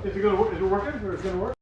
Is it gonna? Is it working? Or is it gonna work?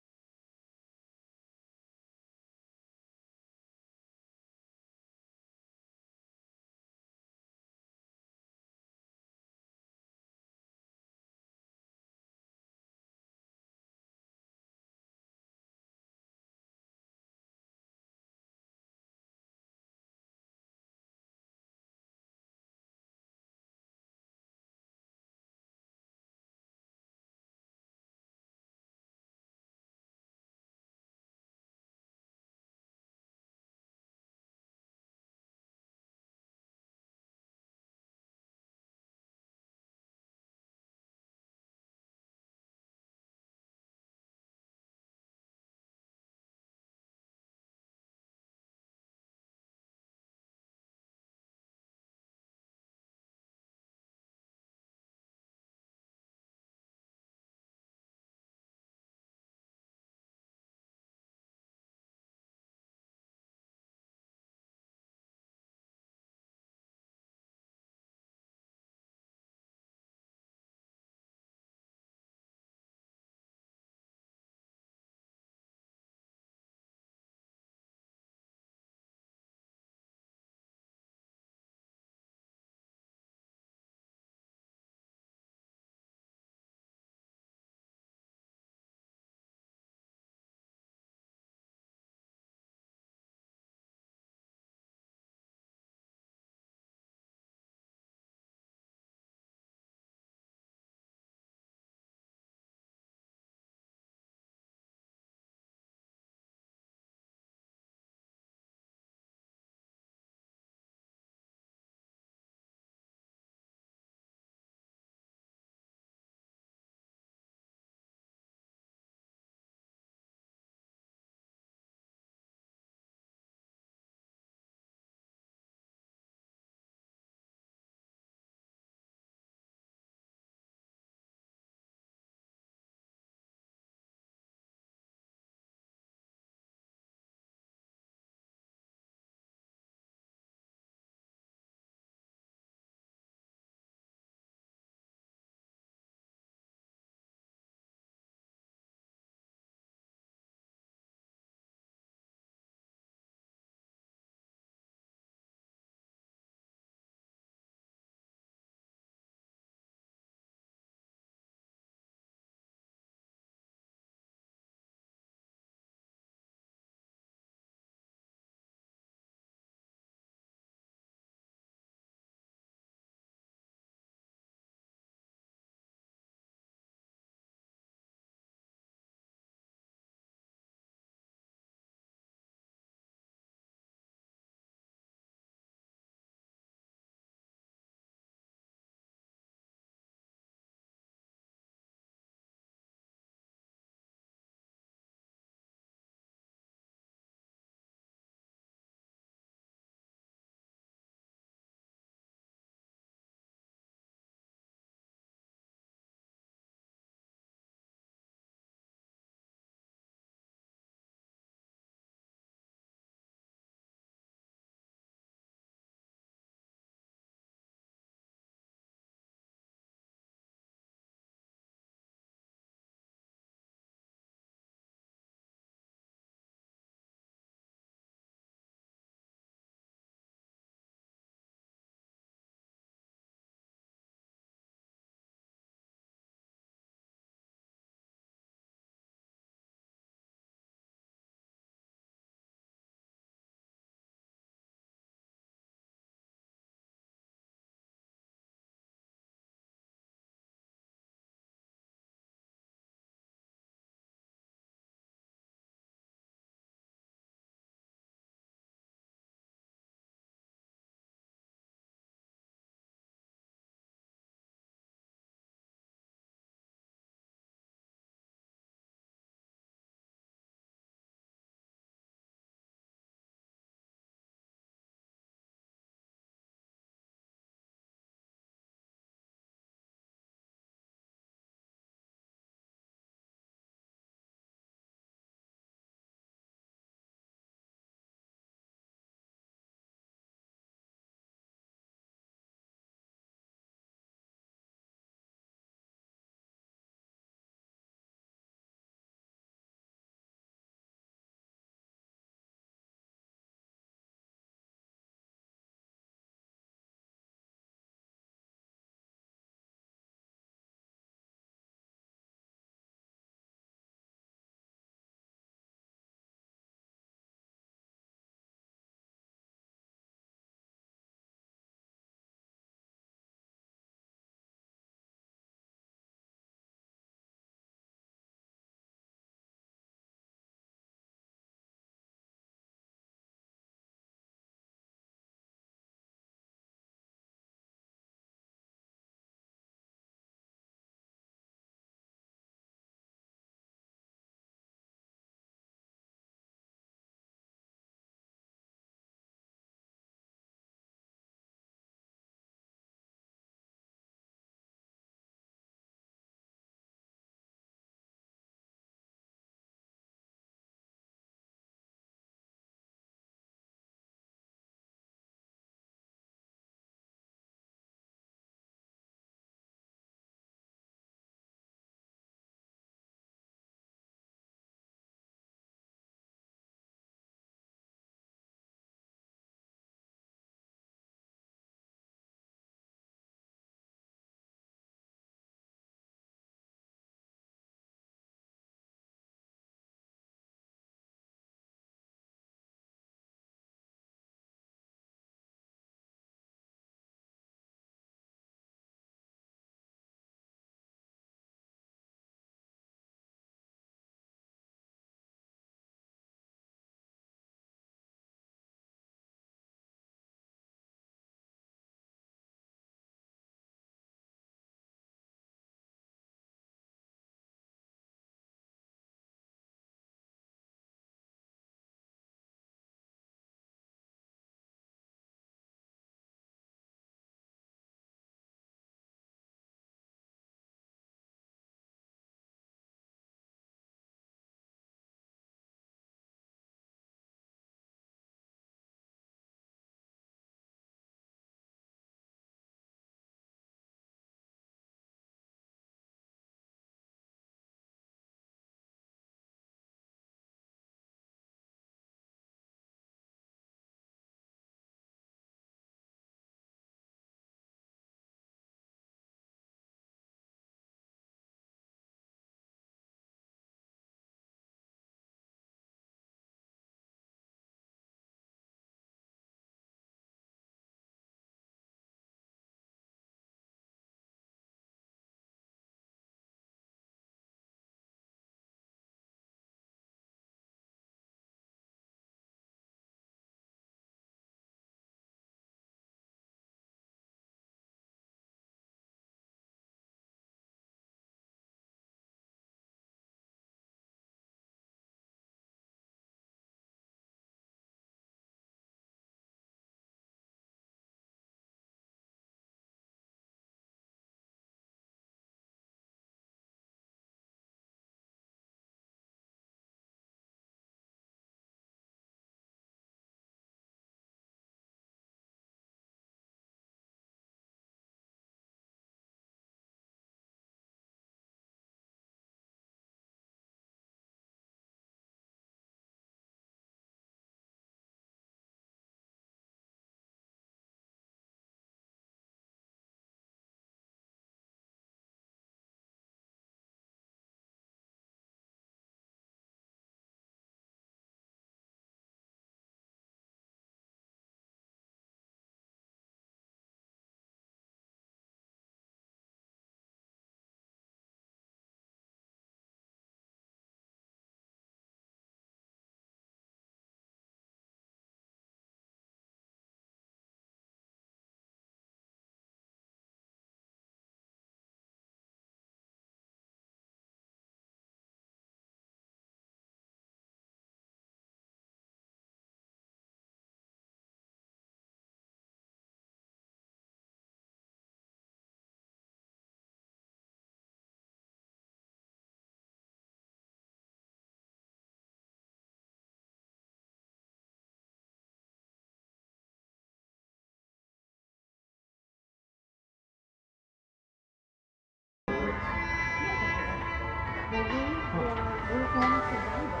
we're going to Denver.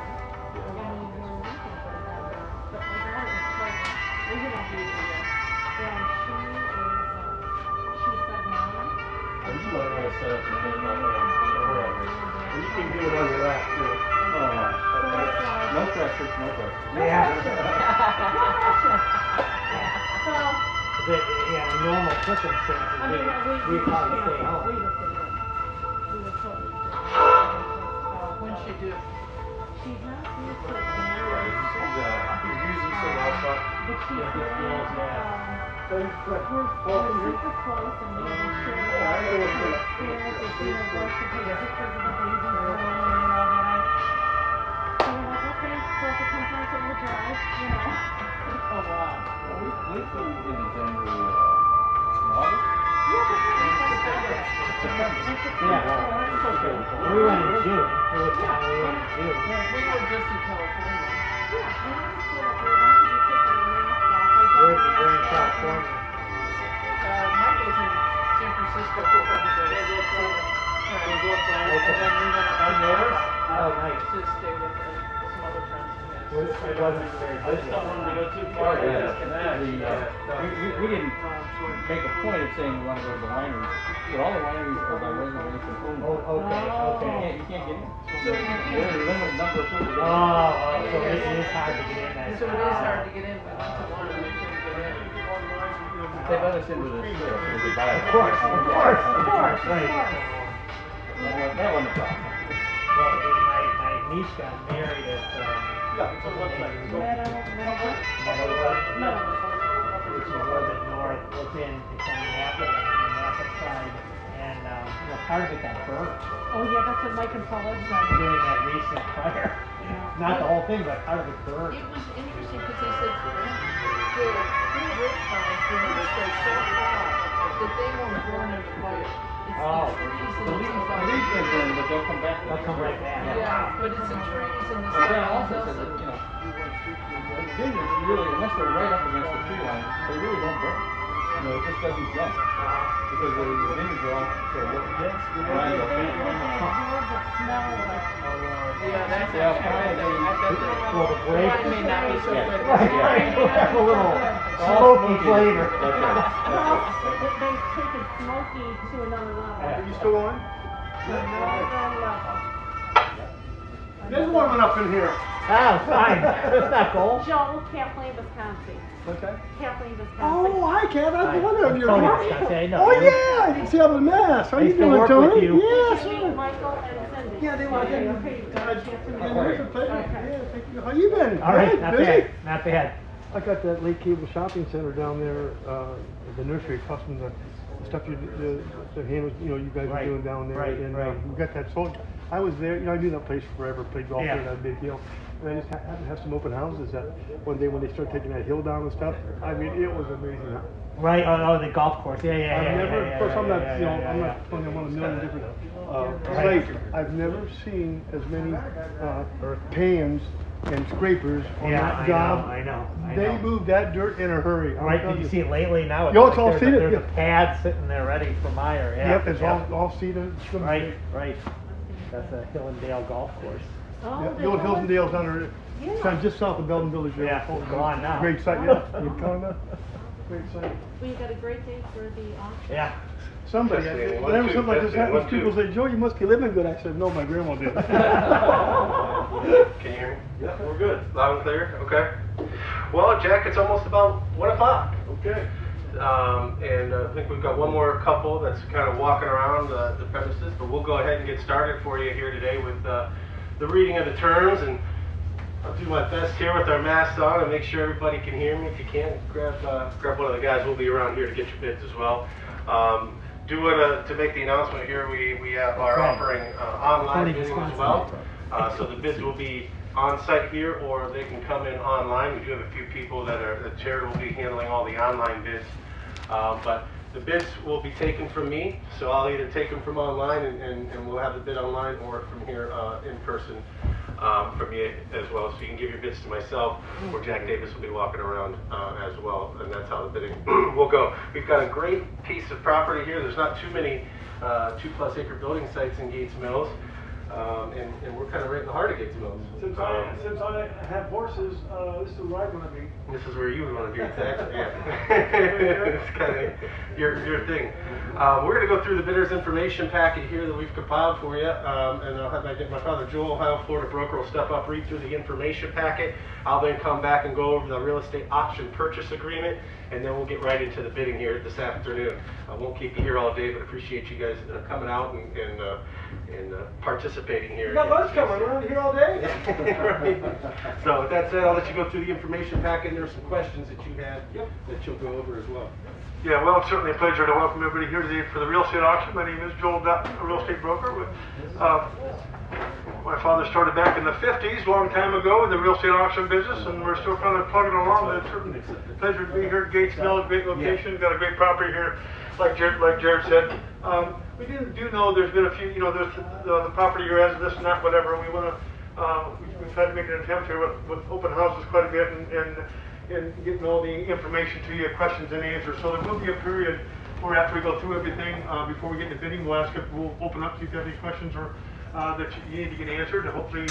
I mean, we're not going to go to Denver. But my daughter is pregnant. We're going to be here. And she said no. I just want to set up the thing about that. You can do it on your lap, too. No pressure, no pressure. Yeah. So, Yeah, in normal circumstances, I mean, we'd probably stay home. We would stay home. We would totally stay home. When'd she do? She's not used to it. He's using some outside. But she's Yeah, very, we're super close and making sure that her experience is, you know, where she takes pictures of the baby growing and all that. So we're like, okay, so if it comes out, we'll drive, you know. Oh, wow. We flew into Denver in August. We went in June. It was time we went in June. We were just in California. We're in California. Mike was in San Francisco for a couple days. And then we went up On yours? Oh, nice. to stay with some other friends. It wasn't very I just don't want to go too far. We didn't make a point of saying we want to go to the wineries, but all the wineries are by reservation only. Oh, okay. You can't get in. So you There's a limited number of people. So it is hard to get in. So it is hard to get in. We went to one and we couldn't get in. They let us into the store, so they buy it. Of course. Right. That wasn't a problem. Well, my niece got married at, which is a little bit north, it's on the Napa side, and, part of it got burnt Oh yeah, that's what Mike and Paula said. during that recent fire. Not the whole thing, but part of it burned. It was interesting because they said the three rich pines, the leaves go so hot that they won't burn in the fire. It's Oh. the trees and The the leaves trees. can burn, but they'll come back. They'll come right back. Yeah, but it's the trees and the But then stuff also else said that, that- you know, vineyards really, unless they're right up against the tree line, they really don't burn. You know, it just doesn't jump. Because the vineyards are all so low. Right, okay. Yeah, that's Yeah, actually, I bet they, Well, the the grape. wine may not be so Yeah. good. Right, a little smoky flavor. That's right. They've taken smoky to another level. Yeah. Are you still on? Another level. It is warming up in here. Ah, fine. That's not cold. Joel, Kathleen, Wisconsin. What's that? Kathleen, Wisconsin. Oh, hi, Kat. I was wondering if you're Tony, here. Wisconsin, I know Oh, you. yeah. I can see I'm a mess. How I you used to doing, work Tony? with you. Yes. Did you meet Michael and Cindy? Yeah, they walked in. Okay, you got a chance to meet them? It's a pleasure. Okay. Yeah, thank you. How you been? All right, Good, not busy? bad, not bad. I got that Lake Cable Shopping Center down there, the nursery, custom, the stuff the handles, you guys are Right, doing down there. right, And right. we got that sold. I was there, I knew that place forever, played golf Yeah. there, not a big deal. And I just happened to have some open houses that one day when they started taking that hill down and stuff, I mean, it was amazing. Right, the golf course, yeah. I've never, of course, I'm not, yeah, I'm not telling you I'm on a million different Right. sites. I've never seen as many pans and scrapers on Yeah, that I job. know, I know. They moved that dirt in a hurry. I'm Right, telling did you see it lately? Now Yo, it's all there's seeded, There's yeah. a pad sitting there ready for Meyer, yeah. Yep, it's yeah. all seeded. It's gonna be- Right. That's a Hill and Dale golf course. Oh, Yeah, they the old Hills and are? Dales under it. Yeah. It's on just south of Belden Village. there. Yeah, it's gone now. Great site, yeah. You gone now? Great site. Well, you got a great day for the auction. Yeah. Somebody, Testing, one, whenever two, something like this testing, happens, one, people two. say, Joe, you must be living good. I said, no, my grandma did. Can you hear me? Yeah, we're good. Loud and clear? Okay. Well, Jack, it's almost about 1 o'clock. Okay. And I think we've got one more couple that's kind of walking around the premises, but we'll go ahead and get started for you here today with the reading of the terms. And I'll do my best here with our masks on and make sure everybody can hear me. If you can, grab one of the guys. We'll be around here to get your bids as well. To make the announcement here, we are offering online bidding as well. So the bids will be on site here, or they can come in online. We do have a few people the chair will be handling all the online bids. But the bids will be taken from me, so I'll either take them from online and we'll have the bid online, or from here in person from me as well. So you can give your bids to myself, or Jack Davis will be walking around as well, and that's how the bidding will go. We've got a great piece of property here. There's not too many 2+ acre building sites in Gates Mills. And we're kind of right in the heart of Gainesville. Since I have horses, this is where I want to be. This is where you would want to be, exactly. Yeah. It's kind of your thing. We're going to go through the bidders information packet here that we've compiled for you, and I'll have my father Joel, Ohio, Florida broker, will step up, read through the information packet. I'll then come back and go over the real estate option purchase agreement, and then we'll get right into the bidding here this afternoon. I won't keep you here all day, but appreciate you guys coming out and participating here. You got lunch coming, we're here all day. Right. So with that said, I'll let you go through the information packet, and there are some questions that you had that you'll go over as well. Yeah, well, it's certainly a pleasure to welcome everybody here today for the real estate auction. My name is Joel Dutton, a real estate broker. My father started back in the 50s, a long time ago, in the real estate auction business, and we're still kind of plugging along. It's certainly a pleasure to be here at Gatesville, a great location, got a great property here, like Jared said. We do know there's been a few, there's the property here has this and that, whatever. We want to, we've tried to make an attempt here with open houses quite a bit and getting all the information to you, questions and answers. So there will be a period where after we go through everything, before we get into bidding, we'll open up to you if you have any questions or that you need to get answered. And hopefully,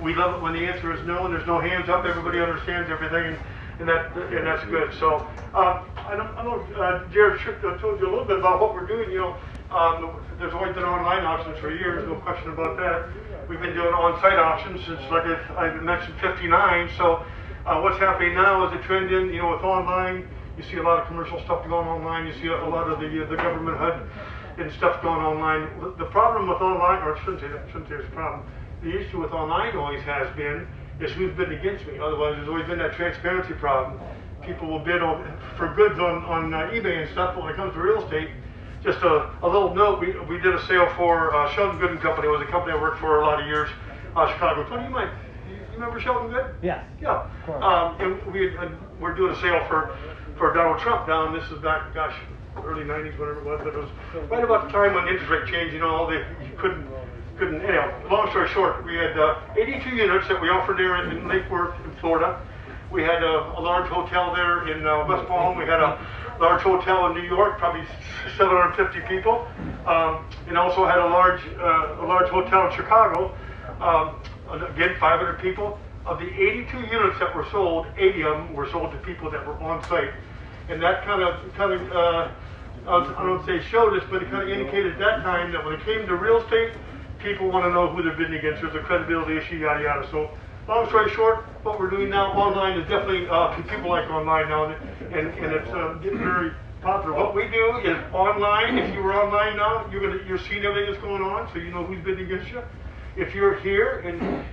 we love it when the answer is no and there's no hands up. Everybody understands everything, and that's good. So I know Jared told you a little bit about what we're doing. There's always been online auctions for years, no question about that. We've been doing on-site auctions since, like I mentioned, '59. So what's happening now is a trend in, with online. You see a lot of commercial stuff going online. You see a lot of the government HUD and stuff going online. The problem with online, or I shouldn't say it's a problem. The issue with online always has been is who's bidding against me. Otherwise, there's always been that transparency problem. People will bid for goods on eBay and stuff, but when it comes to real estate, just a little note, we did a sale for Sheldon Good and Company. It was a company I worked for a lot of years, Chicago. Tony, you remember Sheldon Good? Yes. Yeah. And we're doing a sale for Donald Trump down. This is back, early '90s, whatever it was. But it was right about the time when the interest rate changed. You couldn't. Anyhow, long story short, we had 82 units that we offered there in Lake Worth, in Florida. We had a large hotel there in West Palm. We had a large hotel in New York, probably 750 people, and also had a large hotel in Chicago. Again, 500 people. Of the 82 units that were sold, 80 of them were sold to people that were on site, and that kind of I don't say showed us, but it kind of indicated at that time that when it came to real estate, people want to know who they're bidding against. There's a credibility issue, yada yada. So, long story short, what we're doing now online is definitely people like online now, and it's getting very popular. What we do is online. If you were online now, you're seeing everything that's going on, so you know who's bidding against you. If you're here,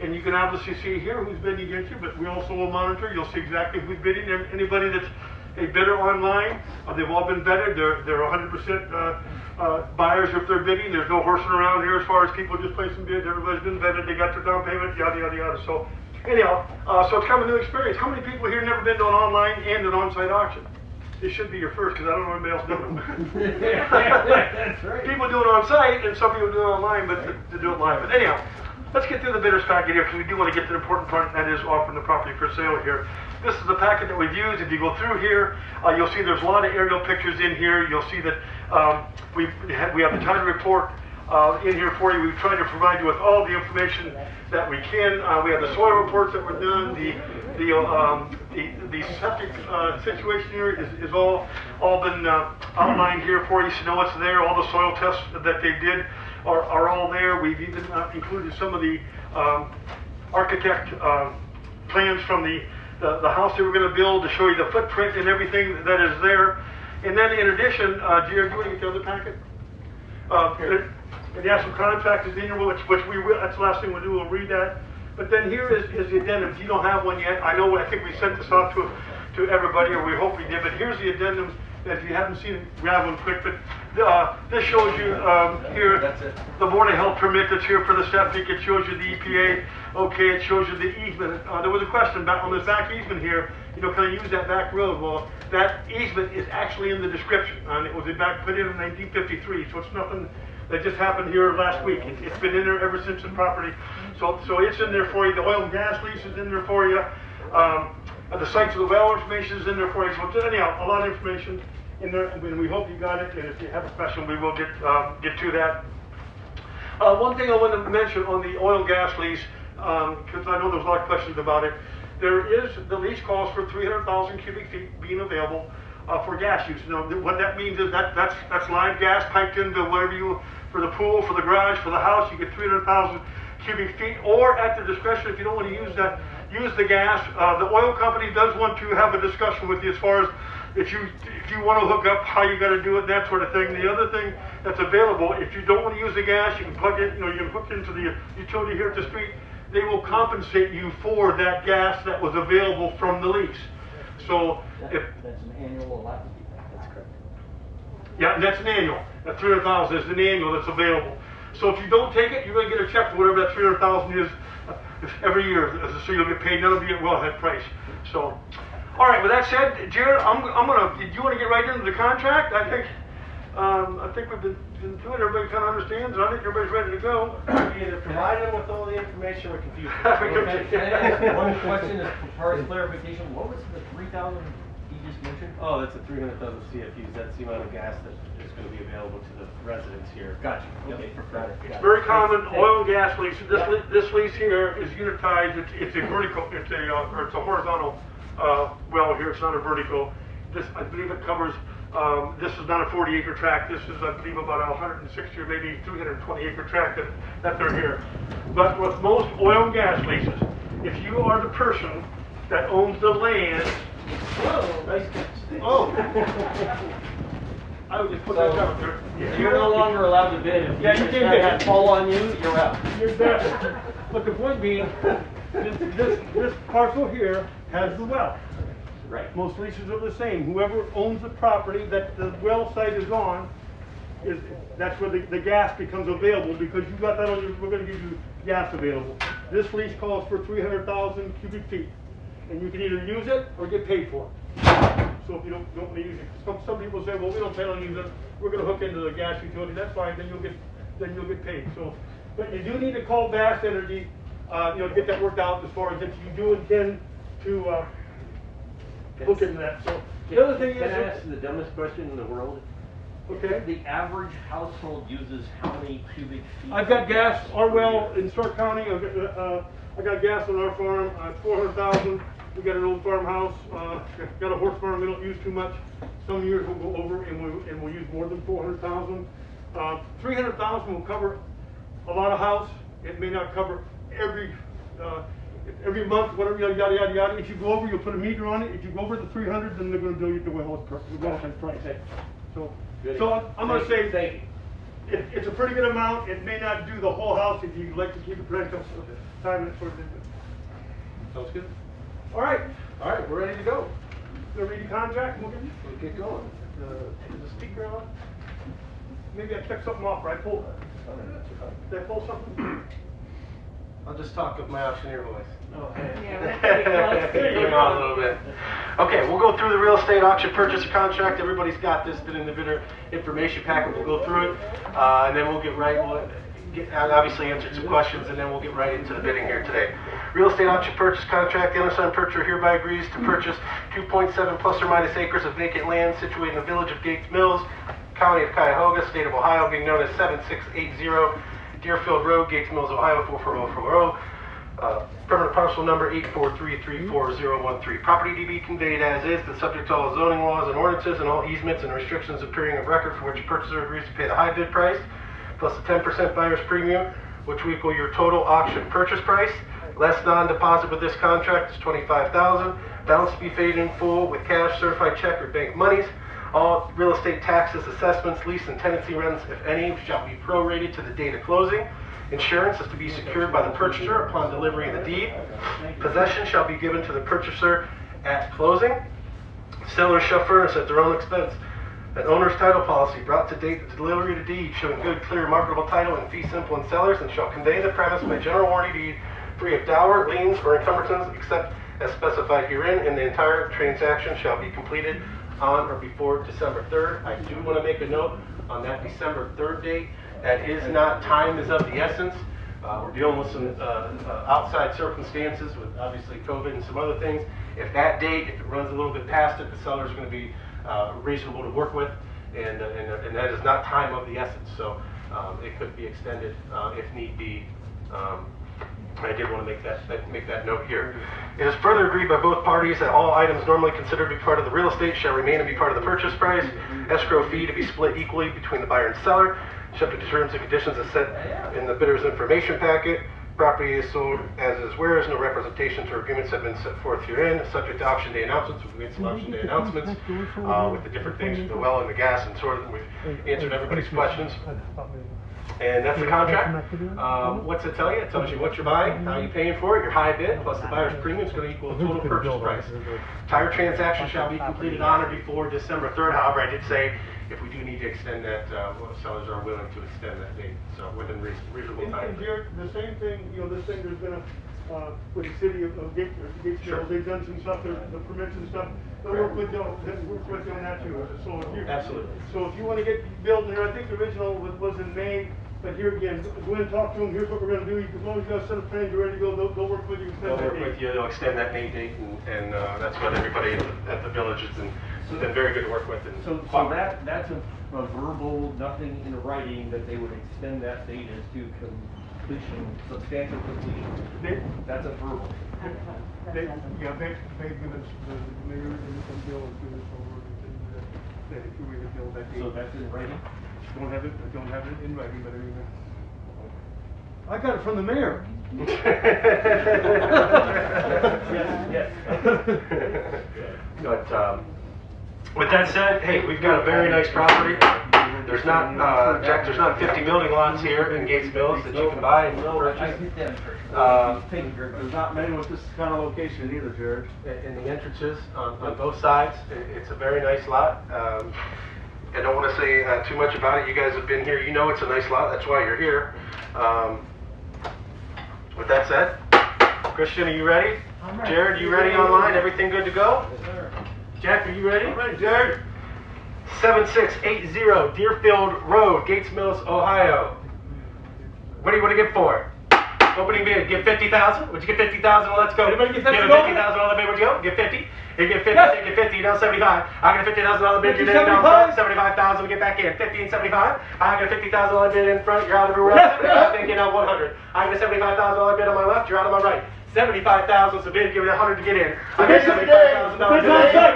and you can obviously see here who's bidding against you, but we also will monitor. You'll see exactly who's bidding. Anybody that's a bidder online, they've all been vetted. They're 100% buyers if they're bidding. There's no horsing around here as far as people just placing bids. Everybody's been vetted. They got their down payment, yada yada yada. So anyhow, so it's kind of a new experience. How many people here never been to an online and an on-site auction? This should be your first, because I don't know anybody else doing it. That's right. People do it on site, and some people do it online, but to do it live. But anyhow, let's get through the bidders packet here, because we do want to get to the important part, and that is offering the property for sale here. This is the packet that we've used. If you go through here, you'll see there's a lot of aerial pictures in here. You'll see that we have the title report in here for you. We've tried to provide you with all the information that we can. We have the soil reports that were done. The septic situation here is all been outlined here for you, so you know what's there. All the soil tests that they did are all there. We've even included some of the architect plans from the house they were going to build to show you the footprint and everything that is there. And then in addition, Jared, do you want to get the other packet? And the actual contract is in here, which we will. That's the last thing we'll do. We'll read that. But then here is the addendum. If you don't have one yet, I think we sent this out to everybody, or we hope we did. But here's the addendum. That if you haven't seen it, grab one quick. But this shows you here the Board of Health permit that's here for the septic. It shows you the EPA. Okay, it shows you the easement. There was a question back on this back easement here. Can I use that back road? Well, that easement is actually in the description, and it was put in 1953. So it's nothing that just happened here last week. It's been in there ever since the property. So it's in there for you. The oil and gas lease is in there for you. The sites of the well information is in there for you. So anyhow, a lot of information in there, and we hope you got it. And if you have a question, we will get to that. One thing I want to mention on the oil and gas lease, because I know there's a lot of questions about it. The lease calls for 300,000 cubic feet being available for gas use. Now, what that means is that's live gas piped into whatever for the pool, for the garage, for the house. You get 300,000 cubic feet, or at the discretion, if you don't want to use the gas. The oil company does want to have a discussion with you as far as if you want to hook up, how you got to do it, that sort of thing. The other thing that's available, if you don't want to use the gas, you can plug it. You can hook into the utility here at the street. They will compensate you for that gas that was available from the lease. So if That's an annual electric fee. That's correct. yeah, and that's an annual. That 300,000 is an annual that's available. So if you don't take it, you're going to get a check for whatever that 300,000 is every year. So you'll get paid. That'll be at wellhead price. So, all right. With that said, Jared, I'm gonna. Do you want to get right into the contract? I think we've been through it. Everybody kind of understands. And I think everybody's ready to go. Either provide them with all the information or confuse them. Can I ask one question as far as clarification? What was the 3,000 you just mentioned? Oh, that's a 300,000 CFUs. That's the amount of gas that is going to be available to the residents here. Gotcha. Okay. Got it. It's very common. Oil and gas lease. This lease here is unitized. It's a vertical. It's a horizontal well here. It's not a vertical. This, I believe, it covers. This is not a 40-acre tract. This is, I believe, about a 160 or maybe 320-acre tract that they're here. But with most oil and gas leases, if you are the person that owns the land, Whoa, nice catch. oh, I would just put that down there. You're no longer allowed to bid. If Yeah, you just can have bid. that fall on you, you're out. You're dead. But the point being, this parcel here has the well. Right. Most leases are the same. Whoever owns the property that the well site is on, that's where the gas becomes available, because you got that on your, we're gonna give you gas available. This lease calls for 300,000 cubic feet, and you can either use it or get paid for it. So if you don't want to use it, some people say, well, we don't plan on using it, we're gonna hook into the gas utility, that's fine, then you'll get paid. So, but you do need to call Bass Energy, get that worked out as far as if you do intend to, look into that. So the other thing Can I is, ask the dumbest question in the world? okay, The average household uses how many cubic feet? I've got gas, our well in Stark County, I got gas on our farm, 400,000. We got an old farmhouse, got a horse farm we don't use too much. Some years we'll go over and we'll use more than 400,000. 300,000 will cover a lot of house. It may not cover every month, whatever, yada, yada, yada. If you go over, you'll put a meter on it. If you go over the 300, then they're gonna bill you the wellhead price. So I'm gonna say, Thank you. it's a pretty good amount. It may not do the whole house if you like to keep it pretty time and sort of thing. Sounds good. All right, All right, we're ready to go. gonna read the contract, and We'll get going. is the speaker on? Maybe I checked something off, right? Did I pull something? I'll just talk with my auctioneer voice. Yeah, that's pretty close. Bring it on a little bit. Okay, we'll go through the real estate auction purchase contract. Everybody's got this, been in the bidder information packet. We'll go through it, and then we'll obviously answer some questions, and then we'll get right into the bidding here today. Real estate auction purchase contract. The undersigned purchaser hereby agrees to purchase 2.7 plus or minus acres of vacant land situated in the village of Gates Mills, County of Cuyahoga, State of Ohio, being known as 7680 Deerfield Road, Gates Mills, Ohio 44040. Permanent parcel number 843344013. Property to be conveyed as is, but subject to all zoning laws and ordinances and all easements and restrictions appearing of record for which purchaser agrees to pay the high bid price, plus a 10% buyer's premium, which will equal your total auction purchase price. Less non-deposit with this contract is $25,000. Balance to be paid in full with cash, certified check, or bank monies. All real estate taxes, assessments, lease, and tenancy rents, if any, shall be prorated to the date of closing. Insurance is to be secured by the purchaser upon delivery of the deed. Possession shall be given to the purchaser at closing. Sellers shall furnish at their own expense an owner's title policy brought to date at the delivery of the deed, showing good, clear, marketable title and fee simple and sellers, and shall convey the premise by general warranty deed, free of dower, liens, or encumbrances, except as specified herein, and the entire transaction shall be completed on or before December 3rd. I do want to make a note on that December 3rd date. That is not, time is of the essence. We're dealing with some outside circumstances with obviously COVID and some other things. If that date, if it runs a little bit past it, the seller's going to be reasonable to work with, and that is not time of the essence. So it could be extended if need be. I did want to make that note here. It is further agreed by both parties that all items normally considered to be part of the real estate shall remain and be part of the purchase price. Escrow fee to be split equally between the buyer and seller, subject to terms and conditions as set in the bidder's information packet. Property is sold as is, whereas no representations or agreements have been set forth herein, subject to auction day announcements. We've made some auction day announcements with the different things, the well and the gas, and sort of, we've answered everybody's questions. And that's the contract. What's it tell you? It tells you what you're buying, how you're paying for it, your high bid, plus the buyer's premium is going to equal the total purchase price. Entire transaction shall be completed on or before December 3rd. However, I did say if we do need to extend that, sellers are willing to extend that date, so within reasonable time. And Jared, the same thing, this thing, there's been with the city of Gatesville, Sure. they've done some stuff, the permits and stuff, they'll work with you on that too. So if you, Absolutely. So if you want to get building here, I think the original was in May, but here again, go in and talk to them, here's what we're going to do, as long as you got a set of plans, you're ready to go, they'll work with you. They'll work with you, they'll extend that May date, and that's what everybody at the village has been very good to work with. And So that's a verbal, nothing in writing that they would extend that date as to completion, substantial completion. That's a verbal. They've given us, the mayor and some bill has given us over that if you were to build that date. So that's in writing? I don't have it in writing, but I mean, I got it from the mayor. Yes. But with that said, hey, we've got a very nice property. There's not, Jack, there's not 50 building lots here in Gates Mills that you can buy and purchase. There's not many with this kind of location either, Jared. In the entrances on both sides, it's a very nice lot. I don't want to say too much about it. You guys have been here. You know it's a nice lot. That's why you're here. With that said, Christian, are you ready? I'm ready. Jared, you ready online? Everything good to go? Yes, sir. Jack, are you ready? All right, Jared. 7680 Deerfield Road, Gates Mills, Ohio. What do you want to get for it? Opening bid, give 50,000. Would you get 50,000? Let's go. Anybody get Give 50,000? 50,000 on the bid. Would you go? Give 50. You get 50. Yes. Take 50. You're down 75. I got a 50,000 on the bid. 50, You're down 75? 75,000. We get back in. 50 and 75. I got a 50,000 on the bid in front. You're out everywhere else. I think you're down 100. I got a 75,000 on the bid on my left. You're out on my right. 75,000 is the bid. Give me 100 to get in. I got $75,000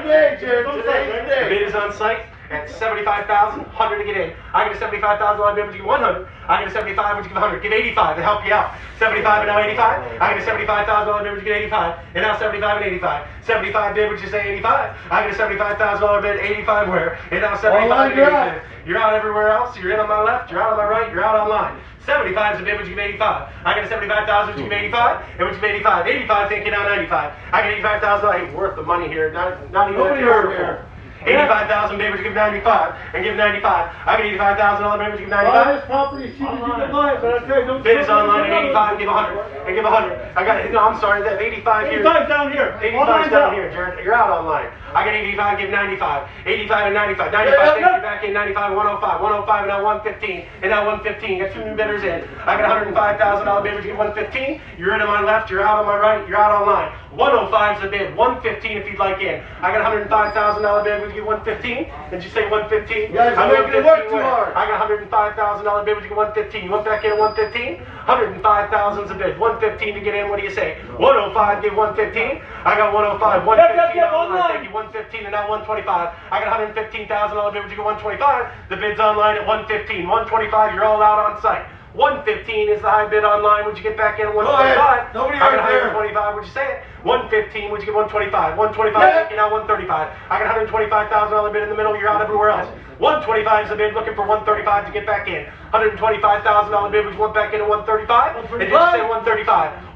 bid. The bid is on site at 75,000, 100 to get in. I get a 75,000 bid, would you give 100? I get a 75, would you give 100? Give 85 to help you out. 75 and now 85. I get a 75,000 bid, would you get 85? And now 75 and 85. 75 bid, would you say 85? I get a 75,000 bid, 85 where? And now 75 and 85. You're out everywhere else. You're in on my left. You're out on my right. You're out online. 75 is a bid, would you give 85? I get a 75,000, would you give 85? And would you give 85? 85, think you now 95. I get 85,000, I ain't worth the money here. Not even Nobody heard here. 85,000, maybe would you give 95? And give 95. I get 85,000, maybe would you give 95? All this property is cheap as you can buy it, but I tell you, don't. Bid is online at 85, give 100. And give 100. I got, no, I'm sorry, that's 85 here. 85 down here. 85 down here, Jared. You're out online. I got 85, give 95. 85 and 95. 95, take you back in. 95, 105. 105 and now 115. And now 115. Got two new bidders in. I got $105,000 bid, would you give 115? You're in on my left, you're out on my right, you're out online. 105 is the bid. 115 if you'd like in. I got $105,000 bid, would you give 115? Did you say 115? You guys are making it work too hard. I got $105,000 bid, would you give 115? You went back in at 115? 105,000 is a bid. 115 to get in, what do you say? 105, give 115. I got 105, 115 online. Thank you, 115 and now 125. I got $115,000 bid, would you go 125? The bid's online at 115. 125, you're all out on site. 115 is the high bid online. Would you get back in at 125? Nobody I got heard there. 125. Would you say it? 115. Would you get 125? 125. Yeah. Taking out 135. I got $125,000 bid in the middle. You're out everywhere else. 125 is the bid. Looking for 135 to get back in. $125,000 bid. Would you want back in at 135? And did you say 135?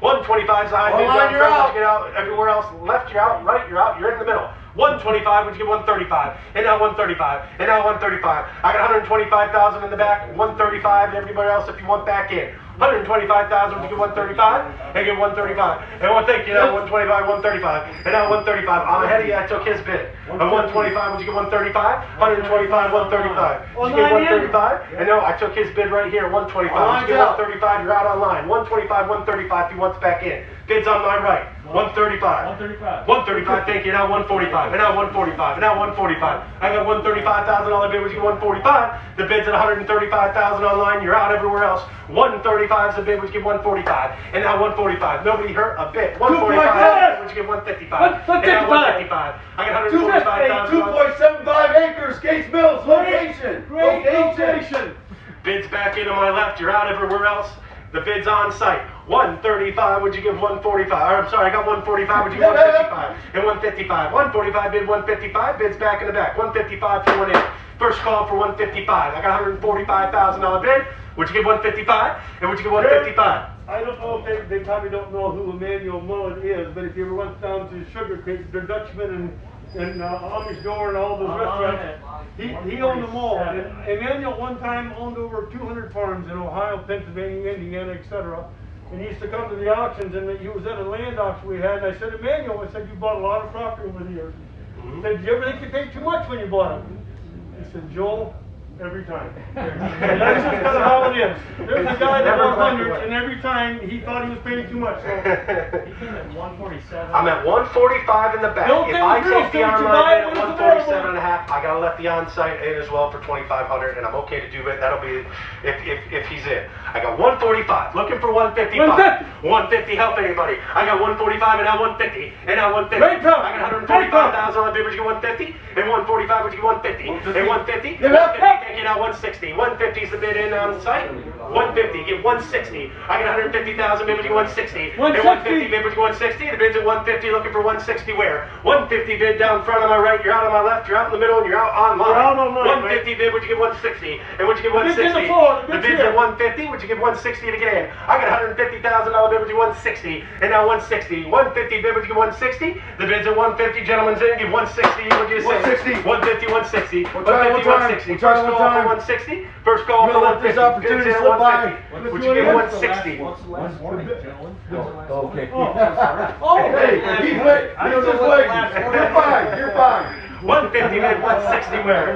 125 is the high bid. Online, you're out. Would you get out everywhere else? Left, you're out. Right, you're out. You're in the middle. 125, would you get 135? And now 135. And now 135. I got 125,000 in the back, 135, and everybody else if you want back in. 125,000, would you get 135? And get 135. And one thing, you know, 125, 135. And now 135. I'm ahead of you, I took his bid. And 125, would you get 135? 125, 135. Would you get 135? And no, I took his bid right here, 125. Would you get 135? You're out online. 125, 135 if he wants back in. Bids on my right, 135. 135. 135, thank you, now 145, and now 145, and now 145. I got $135,000 bid, would you get 145? The bid's at $135,000 online, you're out everywhere else. 135 is the bid, would you get 145? And now 145, nobody hurt a bit. 145, would you get 155? And now 155. I got $145,000. 2.75 acres, Gates Mills, location. Location. Bids back into my left, you're out everywhere else. The bid's on site. 135, would you give 145? Or, I'm sorry, I got 145, would you give 155? And 155. 145 bid 155, bids back in the back. 155 for one in. First call for 155. I got $145,000 bid. Would you give 155? And would you give 155? I don't know if they probably don't know who Emmanuel Mullen is, but if you ever went down to Sugar Creek, they're Dutchman and Amish Door and all those restaurants. He owned them all. And Emmanuel one time owned over 200 farms in Ohio, Pennsylvania, Indiana, etc. And he used to come to the auctions, and he was at a land auction we had. And I said, Emmanuel, I said, you bought a lot of property over the years. He said, did you ever think you paid too much when you bought it? He said, Joel, every time. And that's just kind of how it is. There's a guy that bought hundreds, and every time he thought he was paying too much. So He came at 147. I'm at 145 in the back. Don't If think I real take the estate, you online buy it bid when at it's 147 and available. a half, I gotta let the on-site in as well for 2,500, and I'm okay to do it. That'll be if he's in. I got 145, looking for 155. 150, help anybody. I got 145 and now 150, and now 150. Great job. I got $145,000 on the bid, would you get 150? And 145, would you get 150? And 150, 150, thank you, now 160. 150 is the bid in on site. 150, get 160. I got $150,000 bid, would you get 160? And 150 bid, would you get 160? The bid's at 150, looking for 160 where? 150 bid down front on my right, you're out on my left, you're out in the middle, and you're out online. You're out online, 150 bid, would you get 160? And would you get The bid's 160? in the floor, The the bid's bid's here. at 150, would you give 160 to get in? I got $150,000 bid, would you 160? And now 160. 150 bid, would you give 160? The bid's at 150, gentlemen's in, give 160, would you say? 160. 150, 160. We'll try 150, 160. one time. We'll try First one call for time. 160. First call We're for gonna let this 150. opportunity Bids at slip by. 150. Would you give 160? What's the last warning, gentlemen? Okay. Oh, Hey, he's late. He's just waiting. You're fine. You're fine. 150 bid, 160 where?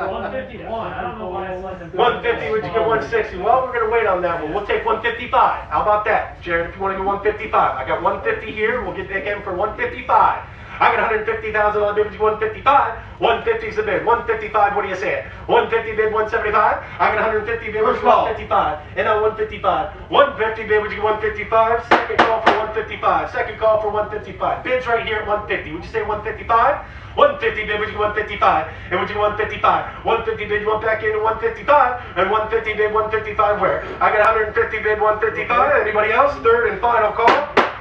151. I don't know why it's less than 150, would you get 160? Well, we're going to wait on that one. We'll take 155. How about that, Jared, if you want to go 155? I got 150 here. We'll get that in for 155. I got $150,000 bid, would you 155? 150 is the bid. 155, what do you say? 150 bid, 175? I got 150 bid, would you get 155? And now 155. 150 bid, would you get 155? Second call for 155. Second call for 155. Bids right here at 150. Would you say 155? 150 bid, would you get 155? And would you get 155? 150 bid, you want back into 155? And 150 bid, 155 where? I got 150 bid, 155. Anybody else? Third and final call.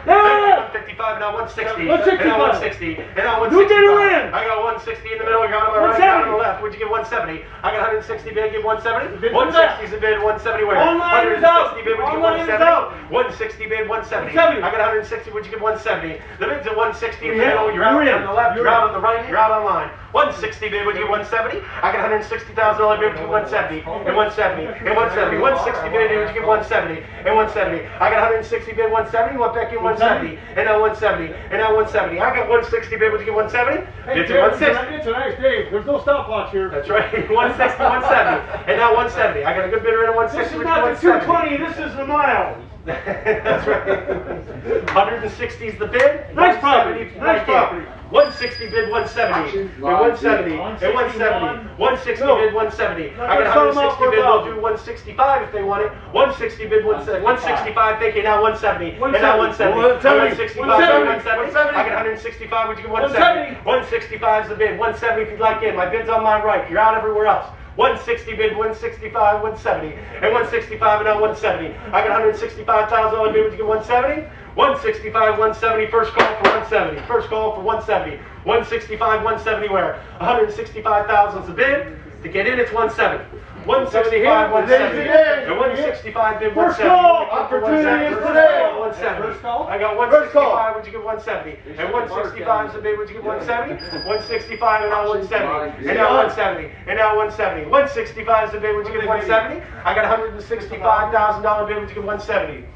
155, now 160. 165. And now 160. And now 165. You get her in. I got 160 in the middle, you're on my right, you're on the left. Would you get 170? I got 160 bid, give 170? 160 is the bid, 170 where? Online is out. 160 bid, would you Online get is out. 170? 160 bid, 170. 170. I got 160, would you give 170? The bid's at 160 in the Yeah, middle, you're out you're in. on the left, You're you're out in. on the right, you're out online. 160 bid, would you get 170? I got $160,000 bid, would you get 170? And 170. And 170. 160 bid, would you get 170? And 170. I got 160 bid, 170. Went back in 170. And now 170. And now 170. I got 160 bid, would you get 170? It's at 160. It's a nice day. There's no stopwatch here. That's right. 160, 170. And now 170. I got a good bidder in at 160. This is would you not get the 170? 220. This is the mile. That's right. 160 is the bid. Nice property. 170 Nice property. 160 bid 170. And 170. And 170. 160 No. bid 170. Not I got gonna sell 'em out 160 for bid. We'll 1,000. do 165 if they want it. 160 bid 170. 165. Thank you. Now 170. And now 170. 165. 170. I got 165. Would you get 170? 165 is the bid. 170 if you'd like in. My bid's on my right. You're out everywhere else. 160 bid, 165, 170, and 165 and now 170. I got $165,000 bid, would you get 170? 165, 170, first call for 170. First call for 170. 165, 170 where? 165,000 is the bid. To get in, it's 170. 165, 170. And 165 bid, 170. First call. Opportunity is First today. call, 170. First call. I got 165, would you get 170? And 165 is the bid, would you get 170? 165 and now 170. And now 170. And now 170. 165 is the bid, would you get 170? I got $165,000 bid, would you get 170?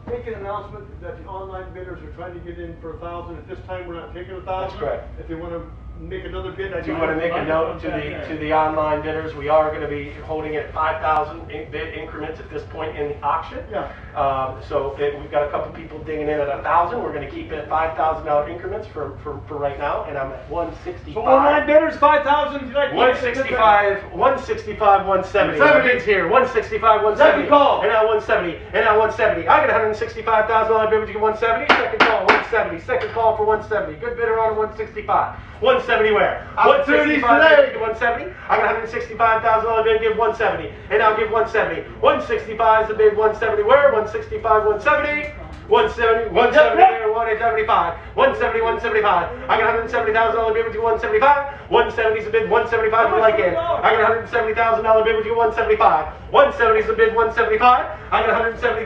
Make an announcement that the online bidders are trying to get in for 1,000. At this time, we're not taking 1,000. That's correct. If they want to make another bid? I do want to make a note to the online bidders. We are going to be holding it at 5,000 bid increments at this point in the auction. Yeah. So we've got a couple people digging in at 1,000. We're going to keep it at $5,000 increments for right now, and I'm at 165. So online bidders, 5,000. 165, 170. 170. Bids here, 165, 170. Second call. And now 170, and now 170. I got $165,000 bid. Would you get 170? Second call, 170. Second call for 170. Good bidder on 165. 170 where? Opportunities 165 today. 170. I got $165,000 bid. Give 170, and I'll give 170. 165 is the bid. 170 where? 165, 170. 170, 170 there, 175, 170, 175. I got $170,000 bid with you, 175. 170 is the bid, 175 you like it. I got $170,000 bid with you, 175. 170 is the bid, 175. I got $170,000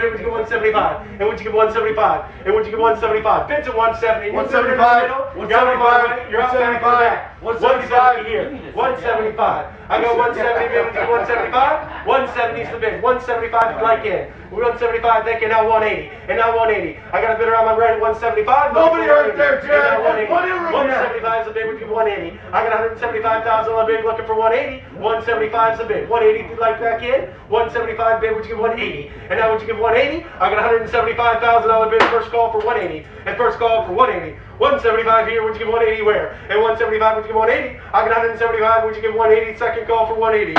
bid with you, 175. And would you give 175? And would you give 175? Bids at 170. 175, 175, you're out back in the back. 175 here, 175. I got 170 bid with you, 175. 170 is the bid, 175 you like it. We're 175, thank you, now 180. And now 180. I got a bidder on my right at 175. Nobody right there, Jared. And now 180. Plenty of room there. 175 is the bid with you, 180. I got $175,000 bid looking for 180. 175 is the bid. 180 if you'd like back in. 175 bid, would you give 180? And now would you give 180? I got $175,000 bid, first call for 180. And first call for 180. 175 here, would you give 180 where? And 175, would you give 180? I got 175, would you give 180? Second call for 180.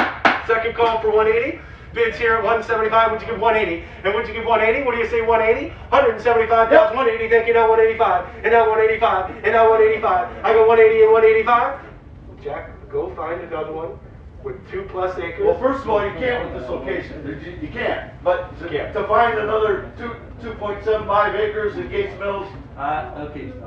Second call for 180. Bids here at 175, would you give 180? And would you give 180? What do you say, 180? 175,000, 180, thank you, now 185. And now 185, and now 185. I got 180 and 185. Jack, go find another one with 2+ acres. Well, first of all, you can't with this location. You can't. But to find another 2.75 acres in Gates Mills. 180,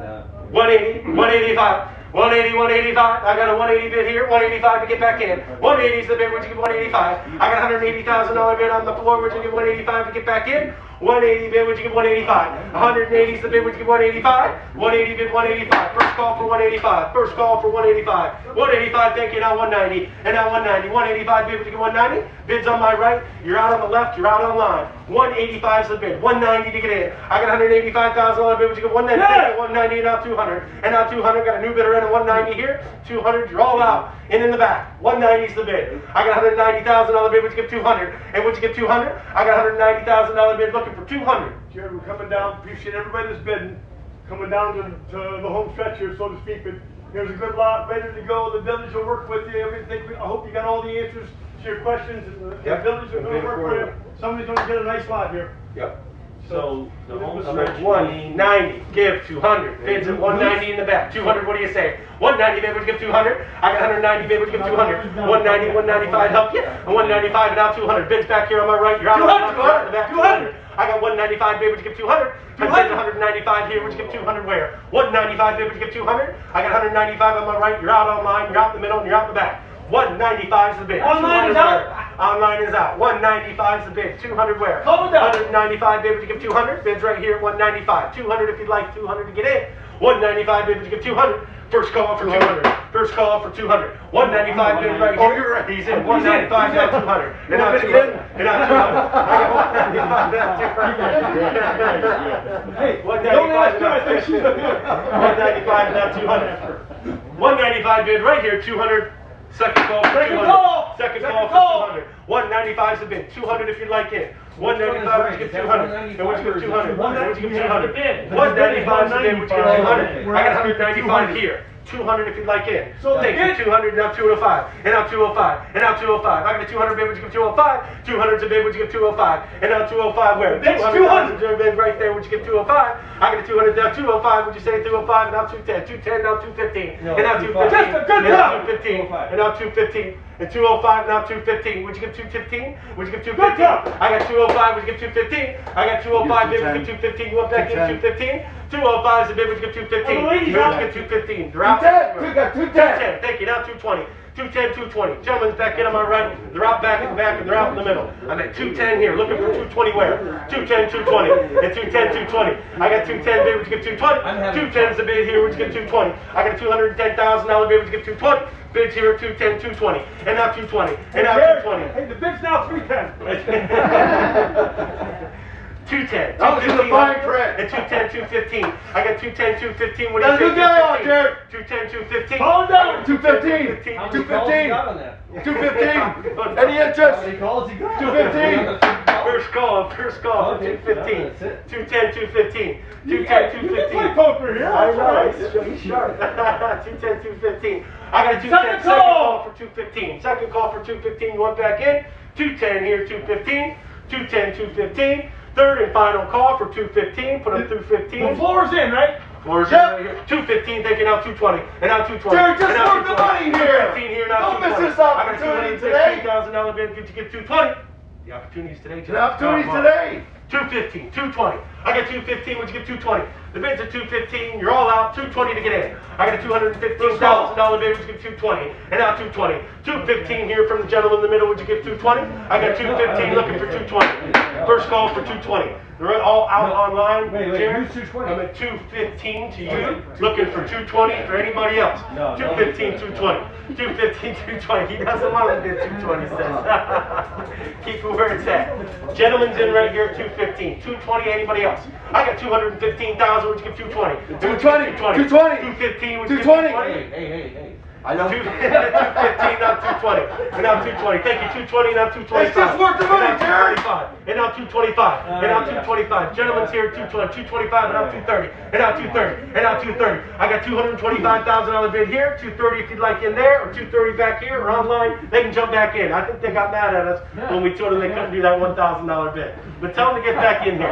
185. 180, 185. I got a 180 bid here, 185 to get back in. 180 is the bid, would you give 185? I got $180,000 bid on the floor, would you give 185 to get back in? 180 bid, would you give 185? 180 is the bid, would you give 185? 180 bid, 185. First call for 185. First call for 185. 185, thank you, now 190. And now 190. 185 bid, would you give 190? Bids on my right, you're out on the left, you're out on line. 185 is the bid, 190 to get in. I got $185,000 bid, would you give 190? Yeah. 190 and now 200. And now 200, got a new bidder in at 190 here. 200, you're all out. In the back. 190 is the bid. I got $190,000 bid, would you give 200? And would you give 200? I got $190,000 bid looking for 200. Jared, we're coming down, appreciate everybody that's bidding, coming down to the home stretch here, so to speak, but here's a good lot, ready to go, the village will work with you, everything, I hope you got all the answers to your questions, and the village are gonna work with you, somebody's gonna get a nice lot here. Yep. So the home I'm stretch. at 190, give 200. Bids at 190 in the back. 200, what do you say? 190 bid, would you give 200? I got 190 bid, would you give 200? 190, 195, help you? And 195 and now 200. Bids back here on my right. You're out on the back. 200. I got 195 bid, would you give 200? I bid 195 here, would you give 200 where? 195 bid, would you give 200? I got 195 on my right. You're out on line. You're out in the middle, and you're out the back. 195 is the bid. Online is out. Online is out. 195 is the bid. 200 where? 195 bid, would you give 200? Bids right here at 195. 200 if you'd like 200 to get in. 195 bid, would you give 200? First call for 200. First call for 200. 195 bid right here. Oh, you're right. He's in. 195 now 200. And now 200. And now 200. I got 195 now 200. Hey, 195 now 195 now 200. 195 bid right here. 200. Second call for 200. Second call for 200. 195 is the bid. 200 if you'd like it. 195 would you give 200. And would you give 200? Would you give 200? 195 is the bid. Would you give 200? I got 195 here. 200 if you'd like it. So thank you. 200 now 205. And now 205. And now 205. I got a 200 bid. Would you give 205? 200 is a bid. Would you give 205? And now 205 where? 200 bid right there. Would you give 205? I got a 200 now 205. Would you say 205? And now 210. 210 now 215. And now 215. Just a good job. 215. And now 215. And 205 now 215. Would you give 215? Would you give 215? I got 205. Would you give 215? I got 205 bid. Would you give 215? You want back in 215? 205 is the bid. Would you give 215? Would you give 215? They're out. 210. Thank you. Now 220. 210, 220. Gentlemen's back in on my right. They're out back in the back and they're out in the middle. I'm at 210 here. Looking for 220 where? 210, 220. And 210, 220. I got 210 bid. Would you give 220? 210 is the bid here. Would you give 220? I got a $210,000 bid. Would you give 220? Bids here at 210, 220. And now 220. And now 220. Hey, the bid's now 310. 210 210. That was in the 215, fine print. And 210, 215. I got 210, 215. What do That's you a say? good guy out there. 210, 215. Calm down. 215. How many calls you got on that? 215. Any interest? How many calls you got? 215. First call for Okay, 215. that's it. 210, 215. You 210, can play 215. poker here. I know, That's right. he's sharp. 210, 215. I got a 210, Second second call. call for 215. Second call for 215, you want back in? 210 here, 215. 210, 215. Third and final call for 215. Put them through 15. The floor's in, right? Floor's in Yep. right here. 215, thinking now 220. And now 220. Jared, just and now work the money here. 215 here, now Don't miss 220. this opportunity today. I got a $215,000 bid. Did you get 220? The opportunities today, Jared. The opportunities Come on. today. 215, 220. I got 215, would you give 220? The bid's at 215, you're all out, 220 to get in. I got a $215,000 bid, would you give 220? And now 220. 215 here from the gentleman in the middle, would you give 220? I got 215 looking for 220. First call for 220. They're all out online. Wait, Jared. who's 220? I'm at 215 to you, looking for 220 for anybody else. No, 215, 220. 215, 220. He doesn't want to bid 220, says. Keep it where it's at. Gentleman's in right here at 215. 220, anybody else? I got 215,000, would you give 220? 220. 220. 215, would you give 220. 220? Hey. I know. 215, now 220. And now 220. Thank you, 220, now 225. It's just worth the money, Jerry. And now 225. And now 225. Gentlemen's here, 220. 225, and now 230. And now 230. And now 230. I got $225,000 bid here, 230 if you'd like in there, or 230 back here, or online. They can jump back in. I think they got mad at us when we told them they couldn't do that $1,000 bid. But tell them to get back in here.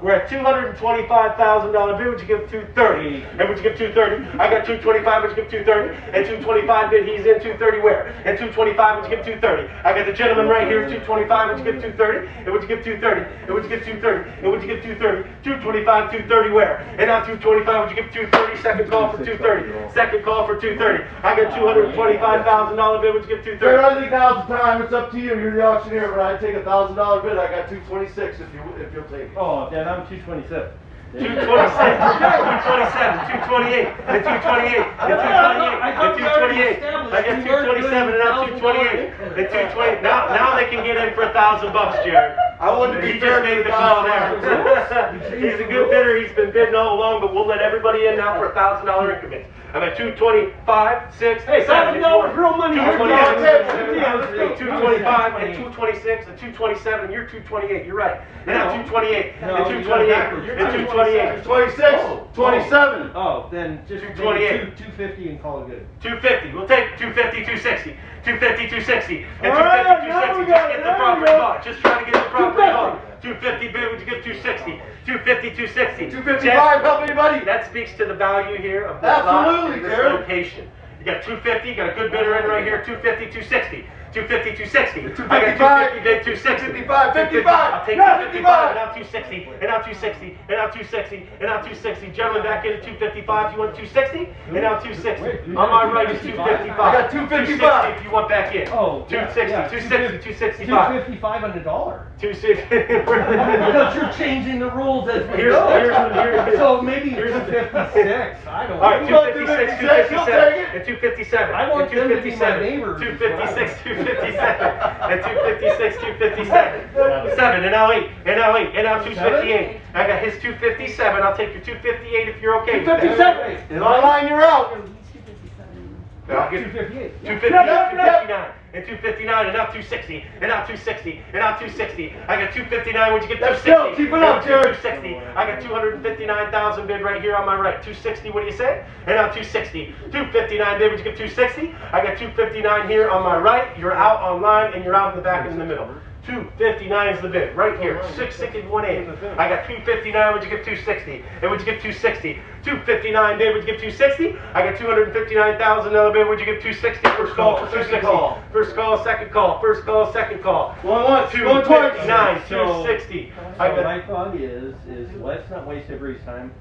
We're at $225,000 bid, would you give 230? And would you give 230? I got 225, would you give 230? And 225 bid, he's in 230 where? And 225, would you give 230? I got the gentleman right here, 225, would you give 230? And would you give 230? And would you give 230? And would you give 230? 225, 230 where? And now 225, would you give 230? Second call for 230. Second call for 230. I got $225,000 bid, would you give 230? Jared, I think now's the time. It's up to you. You're the auctioneer, but I take $1,000 bid. I got 226 if you'll take it. Oh, then I'm 227. 227, 228, and 228, and 228, and 228. I got 227 and now 228, and 220. Now they can get in for $1,000, Jared. I wanted to be He fair just made to the the call guys. there. He's a good bidder. He's been bidding all along, but we'll let everybody in now for $1,000 increments. I'm at 225, 6, Hey, $1,000 real money. 225, 225, and 226, and 227. You're 228. You're right. And now 228, and 228, and 228. 26, 27. Oh, then just 228. 250 and call it good. 250. We'll take 250, 260. 250, 260. And All right, 250, now we 260. got Just it. get the There we property go. bought. Just trying to get the property 250. bought. 250 bid, would you give 260? 250, 260. 255, help anybody. That speaks to the value here of this lot Absolutely, and this Jared. location. You got 250, you got a good bidder in right here, 250, 260. 250, 260. 255. I got 250 bid, 260. 55, 55. I'll take Yeah, 255 and now 260, and now 260, and now 260, and now 260. Gentlemen, back in at 255. You want 260? And now 260. On my right is 255. I got 255. 260 if you want back in. Oh, 260, yeah, 260, 265. 255 on the dollar. 260. Because you're changing the rules as we Here's- go. here's- So maybe here's- 256. I don't All right, know. 256, 257, You'll take it. and 257. I want and them to be my 257, neighbors. 256, 257, and 256, 257. 7, and now 8, and now 8, and now 258. I got his 257. I'll take your 258 if you're okay with that. 257. And online, you're out. I'll get 258. 258, 259, and 259, and now 260, and now 260, and now 260. I got 259. Would you get Let's 260? go. Keep it up, Jared. 260. I got 259,000 bid right here on my right. 260. What do you say? And now 260. 259 bid. Would you get 260? I got 259 here on my right. You're out online, and you're out in the back and in the middle. 259 is the bid right here. 661.8. I got 259. Would you give 260? And would you give 260? 259 bid. Would you give 260? I got 259,000 bid. Would you give 260? First call for 260. First call, second call. First call, second call. Going once, going twice. 259, So- 260. So I got my thought is let's not waste everybody's time.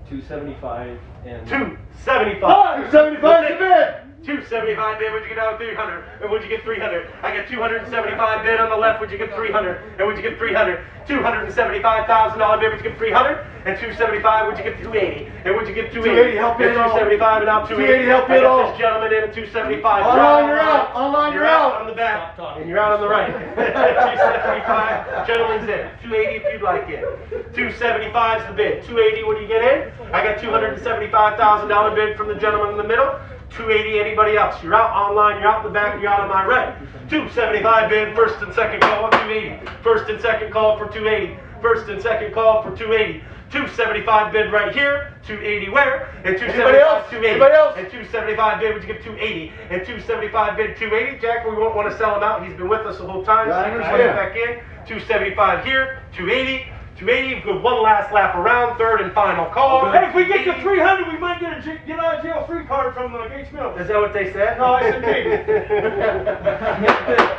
275 And 275. 275 is the bid. 275 bid, would you get out 300? And would you get 300? I got 275 bid on the left, would you get 300? And would you get 300? $275,000 bid, would you get 300? And 275, would you get 280? And would you get 280? 280 help bid And all. 275 and now 280. 280 help I bid got all. this gentleman in at 275. Online, you're out. Online, you're out. On the back. Stop talking. And you're out on the right. 275, gentleman's in. 280 if you'd like it. 275 is the bid. 280, what do you get in? I got $275,000 bid from the gentleman in the middle. 280, anybody else? You're out online, you're out in the back, you're out on my right. 275 bid, first and second call, 280. First and second call for 280. First and second call for 280. 275 bid right here, 280 where? And 275, 280. Anybody else? And 275 bid, would you give 280? And 275 bid, 280. Jack, we won't want to sell him out. He's been with us the whole time. Yeah, I So understand. back in. 275 here, 280. 280, good one last lap around, third and final call. Hey, if we get to 300, we might get a get out of jail free card from Gates Mills. Is that what they said? No, I said maybe.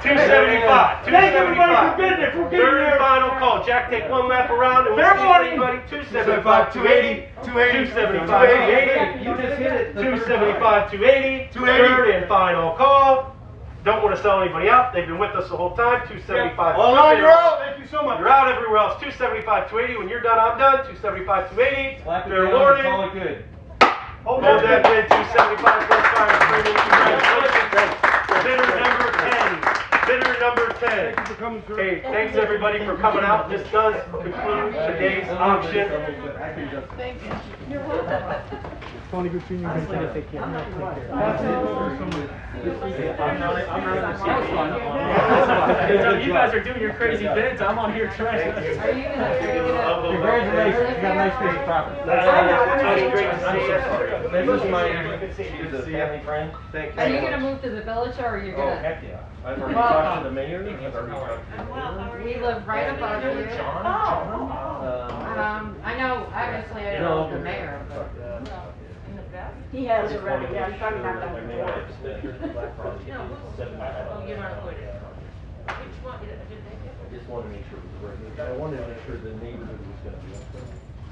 275. Thank everybody for bidding it. We're getting Third and there. final call. Jack, take one lap around and we'll Fair see warning. everybody. 275, 280. 275, 280. You just hit it. 275, 280. 280. Third and final call. Don't want to sell anybody out. They've been with us the whole time. 275. Online, you're out. Thank you so much. You're out everywhere else. 275, 280. When you're done, I'm done. 275, 280. Slap it Fair down and warning. call it good. Hold that bid, 275 plus fire screening. Congratulations. Bidder number 10. Bidder number 10. Thank you for coming, sir. Hey, thanks everybody for coming out. This does conclude today's auction. Thank you. Tony, good seeing you. That's it. You guys are doing your crazy bids. I'm on here trying to. Are you gonna? Congratulations, you got a nice piece of property. That's great to see you. This is my, this is a family friend. Thank you. Are you gonna move to the village or are you Oh, gonna? heck yeah. I've already Welcome. talked to the mayor, I've already talked to the mayor. We live right above you. I know, obviously I know the mayor, but. He has already, yeah, he's probably not done before. I just wanted to make sure it was right. I wanted to make sure the neighborhood was gonna be okay.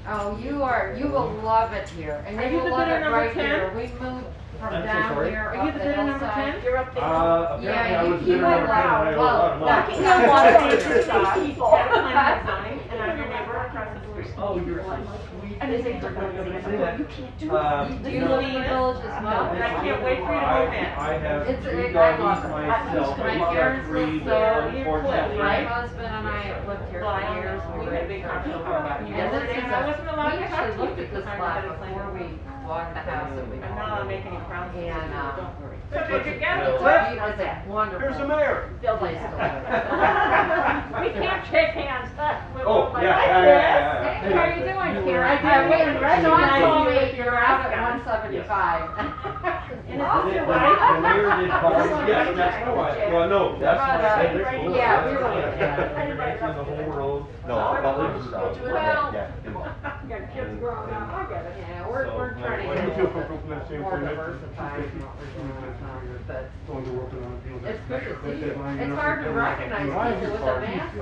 Oh, you will love it here, and Are you you will the love bidder it number right 10? here. We moved from I'm so down sorry? here Are you up the the bidder number hillside. 10? You're up there. Apparently Yeah, I was you bidder went number 10 and I owe a lot of loud. money. He don't want to see your side. He's got a plan and design, and I'm your neighbor across the street. Oh, you're so sweet. And they say, "Don't You're say gonna that. say that. You can't do Um, it. Do you live in the village as well? And I can't wait for you to move in. I have It's- three I love doggies it. myself. My I've got parents three, live but there. unfortunately. My husband and I have lived here for years. We had a big conversation about you And this yesterday, is and I wasn't allowed we to talk actually to you looked at this because I lot had a plan. before we bought the house that we I'm not allowed to make any promises, And, so don't worry. So they could get It's a wonderful. Here's the mayor. place to live. We can't shake hands. Oh, yeah. Hey, how are you doing, Karen? I wouldn't recognize Sean told you me if you're you're out at outside. 175. And is The this your the wife? mayor did buy, yes, that's my wife. Well, no, that's my second. Yeah, we were looking looking at it. the whole road. No, Well, yeah. Your kids growing up, I get it. Yeah, we're trying to I do get feel comfortable from that same more point. diversified in what we're doing, but Going to work on it. it's good to see you. It's hard to recognize people with a mask